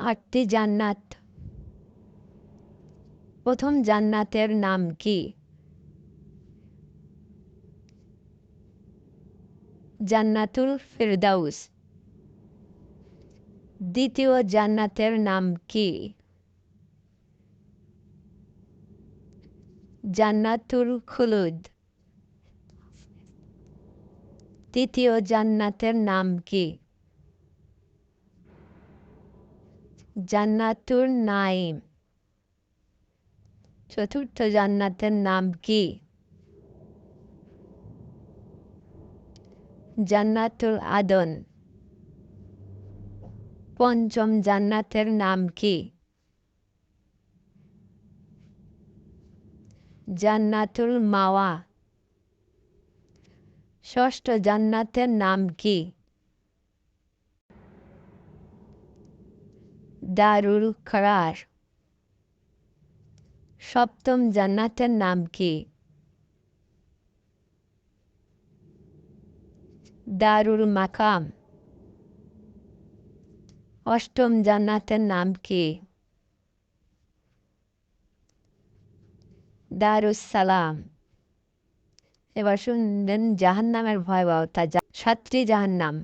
আটটি জান্নাত। প্রথম জান্নাতের নাম কি? জান্নাতুল ফিরদাউস। দ্বিতীয় জান্নাতের নাম কি? জান্নাতুল খুলুদ। তৃতীয় জান্নাতের নাম কি? জান্নাতুল নাঈম। চতুর্থ জান্নাতের নাম কি? জান্নাতুল আদন। পঞ্চম জান্নাতের নাম কি? জান্নাতুল মাওয়া। ষষ্ঠ জান্নাতের নাম কি? দারুল করার। সপ্তম জান্নাতের নাম কি? দারুল মাকাম। অষ্টম জান্নাতের নাম কি? দারুস সালাম। এবার শুনলেন জাহান্নামের ভয়াবহতা। সাতটি জাহান্নাম।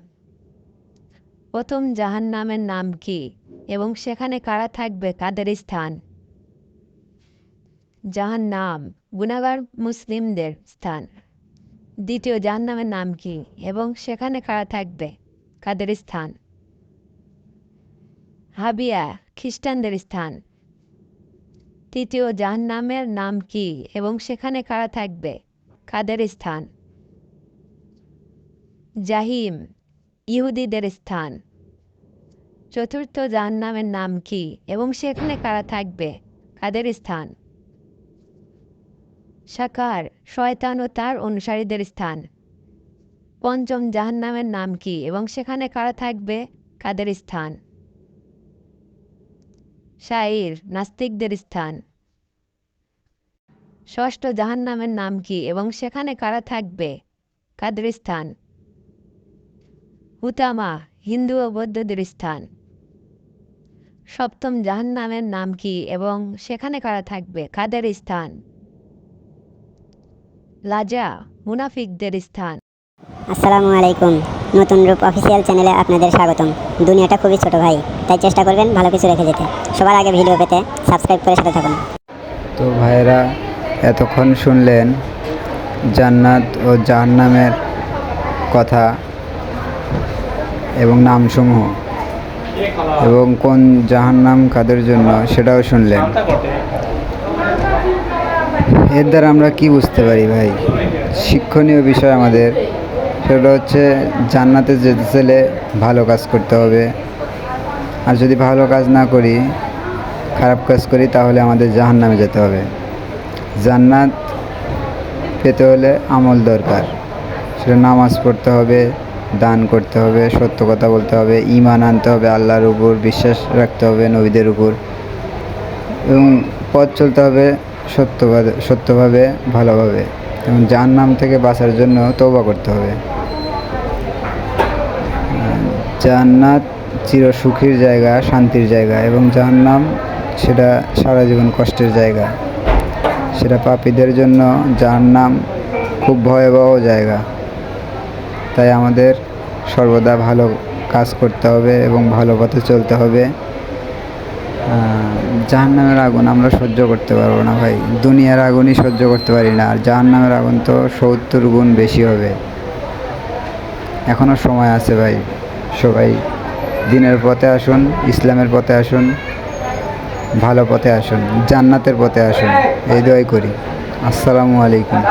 প্রথম জাহান্নামের নাম কি এবং সেখানে কারা থাকবে, কাদের স্থান? জাহান্নাম গুনাহগার মুসলিমদের স্থান। দ্বিতীয় জাহান্নামের নাম কি এবং সেখানে কারা থাকবে, কাদের স্থান? হাবিয়া খ্রিস্টানদের স্থান। তৃতীয় জাহান্নামের নাম কি এবং সেখানে কারা থাকবে, কাদের স্থান? জাহিম ইহুদিদের স্থান। চতুর্থ জাহান্নামের নাম কি এবং সেখানে কারা থাকবে, কাদের স্থান? সাকার শয়তান ও তার অনুসারীদের স্থান। পঞ্চম জাহান্নামের নাম কি এবং সেখানে কারা থাকবে, কাদের স্থান? শাইর নাস্তিকদের স্থান। ষষ্ঠ জাহান্নামের নাম কি এবং সেখানে কারা থাকবে, কাদের স্থান? হুতামা হিন্দু ও বৌদ্ধদের স্থান। সপ্তম জাহান্নামের নাম কি এবং সেখানে কারা থাকবে, কাদের স্থান? লাজা মুনাফিকদের স্থান। আসসালামু আলাইকুম। নতুন রূপ অফিসিয়াল চ্যানেলে আপনাদের স্বাগতম। দুনিয়াটা খুবই ছোট ভাই, তাই চেষ্টা করবেন ভালো কিছু রেখে যেতে। সবার আগে ভিডিও পেতে সাবস্ক্রাইব করে সাথে থাকুন। তো ভাইরা, এতক্ষণ শুনলেন জান্নাত ও জাহান্নামের কথা এবং নামসমূহ, এবং কোন জাহান্নাম কাদের জন্য সেটাও শুনলেন। এর দ্বারা আমরা কি বুঝতে পারি ভাই? শিক্ষণীয় বিষয় আমাদের সেটা হচ্ছে জান্নাতে যেতে চাইলে ভালো কাজ করতে হবে, আর যদি ভালো কাজ না করি, খারাপ কাজ করি, তাহলে আমাদের জাহান্নামে যেতে হবে। জান্নাত পেতে হলে আমল দরকার। সেটা নামাজ পড়তে হবে, দান করতে হবে, সত্য কথা বলতে হবে, ঈমান আনতে হবে, আল্লাহর উপর বিশ্বাস রাখতে হবে, নবীদের উপর, এবং পথ চলতে হবে সত্যভাবে ভালোভাবে, এবং জাহান্নাম থেকে বাঁচার জন্য তওবা করতে হবে। জান্নাত চিরসুখীর জায়গা, শান্তির জায়গা, এবং জাহান্নাম সেটা সারা জীবন কষ্টের জায়গা। সেটা পাপীদের জন্য জাহান্নাম খুব ভয়াবহ জায়গা। তাই আমাদের সর্বদা ভালো কাজ করতে হবে এবং ভালো পথে চলতে হবে। জাহান্নামের আগুন আমরা সহ্য করতে পারবো না ভাই, দুনিয়ার আগুনই সহ্য করতে পারি না, আর জাহান্নামের আগুন তো 70 গুণ বেশি হবে। এখনও সময় আছে ভাই, সবাই দিনের পথে আসুন, ইসলামের পথে আসুন, ভালো পথে আসুন, জান্নাতের পথে আসুন, এই দোয়াই করি। আসসালামু আলাইকুম।